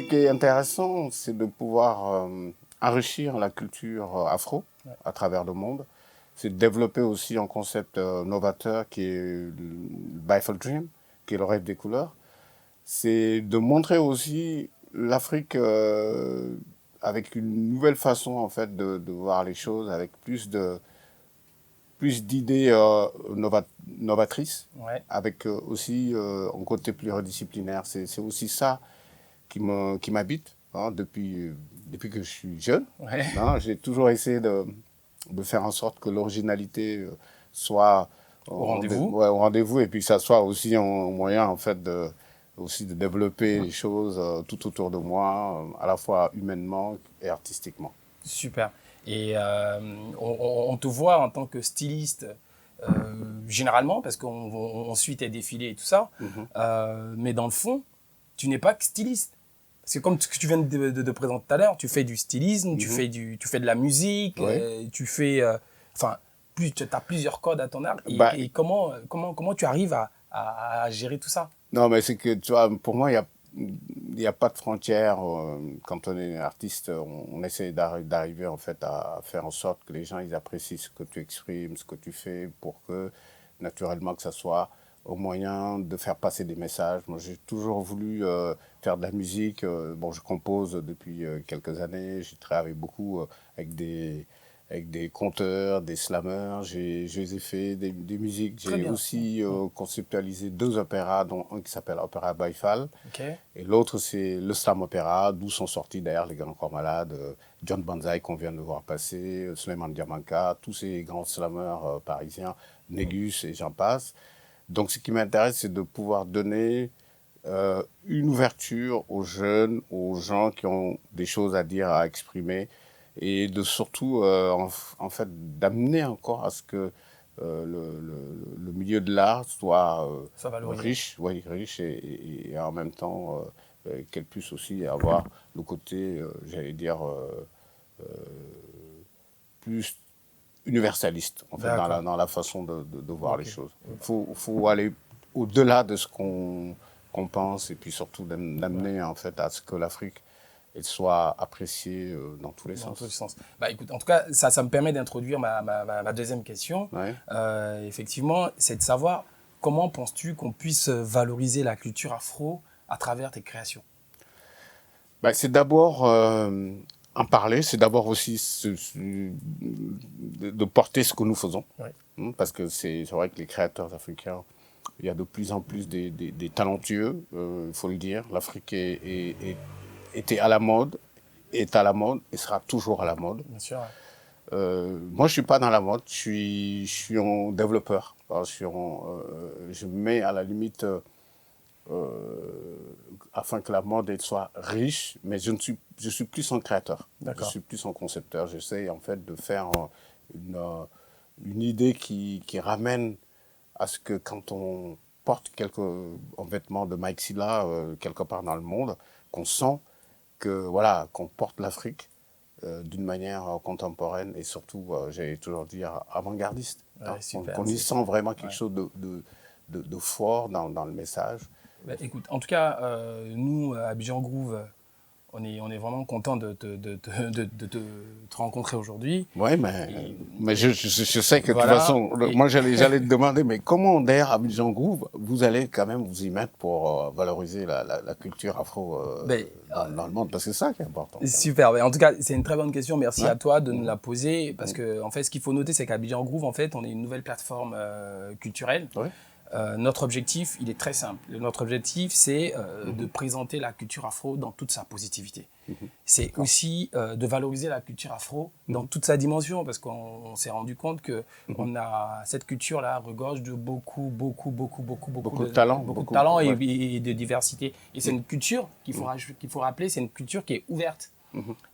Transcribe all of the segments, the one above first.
qui est intéressant, c'est de pouvoir enrichir la culture afro à travers le monde. C'est de développer aussi un concept novateur qui est le Bifal Dream, qui est le rêve des couleurs. C'est de montrer aussi l'Afrique avec une nouvelle façon en fait de voir les choses, avec plus d'idées novatrices, avec aussi un côté pluridisciplinaire. C'est aussi ça qui m'habite depuis que je suis jeune. Hein, j'ai toujours essayé de faire en sorte que l'originalité soit au rendez-vous. Au rendez-vous, et puis que ça soit aussi un moyen en fait aussi de développer les choses tout autour de moi, à la fois humainement et artistiquement. Super. Et on te voit en tant que styliste, généralement, parce qu'on suit tes défilés et tout ça, mais dans le fond, tu n'es pas que styliste. Parce que comme ce que tu viens de présenter tout à l'heure, tu fais du stylisme, tu fais de la musique, tu fais... tu as plusieurs codes à ton art. Et comment tu arrives à gérer tout ça? Non, mais c'est que, tu vois, pour moi, il n'y a pas de frontière. Quand on est artiste, on essaie d'arriver en fait à faire en sorte que les gens ils apprécient ce que tu exprimes, ce que tu fais, pour que naturellement que ça soit au moyen de faire passer des messages. Moi, j'ai toujours voulu faire de la musique. Bon, je compose depuis quelques années. J'ai travaillé beaucoup avec des conteurs, des slammers. J'ai fait des musiques. J'ai aussi conceptualisé 2 opéras, dont un qui s'appelle Opéra Bifal. Et l'autre, c'est le slam opéra, d'où sont sortis d'ailleurs les Grands Corps Malades, John Banzai qu'on vient de voir passer, Suleiman Diamanka, tous ces grands slammers parisiens, Négus et j'en passe. Donc ce qui m'intéresse, c'est de pouvoir donner une ouverture aux jeunes, aux gens qui ont des choses à dire, à exprimer, et de surtout, en fait, d'amener encore à ce que le milieu de l'art soit riche, riche et en même temps qu'elle puisse aussi avoir le côté, j'allais dire, plus universaliste en fait, dans la façon de voir les choses. Faut aller au-delà de ce qu'on pense, et puis surtout d'amener en fait à ce que l'Afrique elle soit appréciée dans tous les sens. Bah, écoute, en tout cas, ça me permet d'introduire ma deuxième question. Effectivement, c'est de savoir comment penses-tu qu'on puisse valoriser la culture afro à travers tes créations? Bah, c'est d'abord en parler, c'est d'abord aussi de porter ce que nous faisons. Parce que c'est vrai que les créateurs africains, il y a de plus en plus des talentueux, il faut le dire. L'Afrique était à la mode, est à la mode et sera toujours à la mode. Bien sûr. Moi, je suis pas dans la mode, je suis un développeur. Je mets à la limite, afin que la mode elle soit riche, mais je suis plus un créateur. Je suis plus un concepteur. J'essaie en fait de faire une idée qui ramène à ce que quand on porte quelques vêtements de Mike Silla quelque part dans le monde, qu'on sent que voilà, qu'on porte l'Afrique d'une manière contemporaine et surtout, j'ai toujours dit, avant-gardiste. Qu'on y sent vraiment quelque chose de fort dans le message. Bah, écoute, en tout cas, nous, à Abidjan Groove, on est vraiment content de te rencontrer aujourd'hui. Oui, mais je sais que de toute façon, moi j'allais te demander, mais comment d'ailleurs à Abidjan Groove, vous allez quand même vous y mettre pour valoriser la culture afro dans le monde, parce que c'est ça qui est important. Super, en tout cas c'est une très bonne question, merci à toi de nous la poser, parce que en fait ce qu'il faut noter c'est qu'Abidjan Groove, en fait on est une nouvelle plateforme culturelle. Notre objectif, il est très simple. Notre objectif, c'est de présenter la culture afro dans toute sa positivité. C'est aussi de valoriser la culture afro dans toute sa dimension, parce qu'on s'est rendu compte que cette culture-là regorge de beaucoup de talent et de diversité. Et c'est une culture qu'il faut rappeler, c'est une culture qui est ouverte.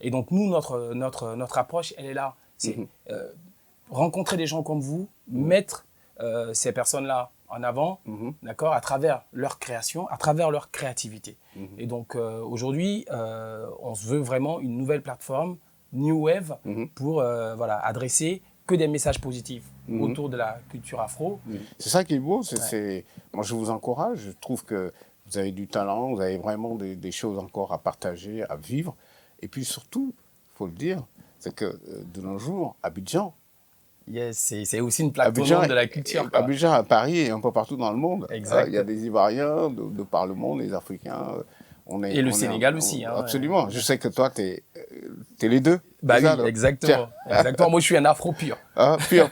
Et donc nous, notre approche, elle est là. C'est rencontrer des gens comme vous, mettre ces personnes-là en avant, d'accord, à travers leur création, à travers leur créativité. Et donc aujourd'hui, on se veut vraiment une nouvelle plateforme, New Wave, pour adresser que des messages positifs autour de la culture afro. C'est ça qui est beau. Moi, je vous encourage. Je trouve que vous avez du talent, vous avez vraiment des choses encore à partager, à vivre. Et puis surtout, il faut le dire, c'est que de nos jours, Abidjan, yes, c'est aussi une plaque tournante de la culture, quoi. Abidjan à Paris et un peu partout dans le monde. Exact. Il y a des Ivoiriens de par le monde, les Africains. Et le Sénégal aussi. Hein, absolument. Je sais que toi, tu es les deux. Bah oui, ça, exactement. Exactement. Moi, je suis un afro pur. Ah, pur.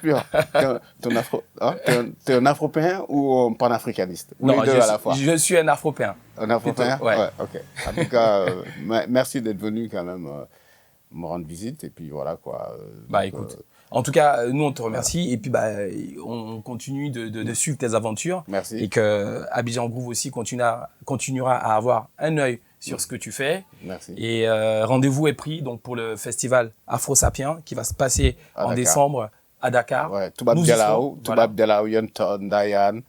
T'es un afropéen ou un panafricaniste? Ou non, les deux à la fois? Je suis un afropéen. Un afropéen? Ouais, ok. En tout cas, merci d'être venu quand même me rendre visite. Et puis voilà, quoi. Bah écoute. En tout cas, nous, on te remercie. Et puis, on continue de suivre tes aventures. Merci. Et que Abidjan Groove aussi continuera à avoir un œil sur ce que tu fais. Merci. Et rendez-vous est pris donc, pour le festival Afro Sapiens qui va se passer en décembre à Dakar. Ouais, Toubab Dialaw, Yonton, Dayan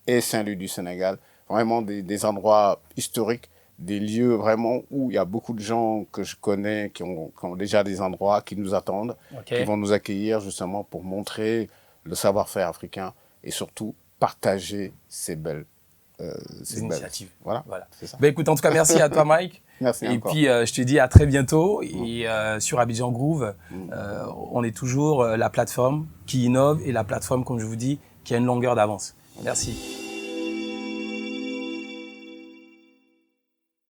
et Saint-Louis du Sénégal. Vraiment des endroits historiques, des lieux vraiment où il y a beaucoup de gens que je connais qui ont déjà des endroits qui nous attendent, qui vont nous accueillir justement pour montrer le savoir-faire africain et surtout partager ces belles initiatives. Voilà. C'est ça. Écoute, en tout cas, merci à toi, Mike. Merci encore. Puis, je te dis à très bientôt. Et sur Abidjan Groove, on est toujours la plateforme qui innove et la plateforme, comme je vous dis, qui a une longueur d'avance. Merci.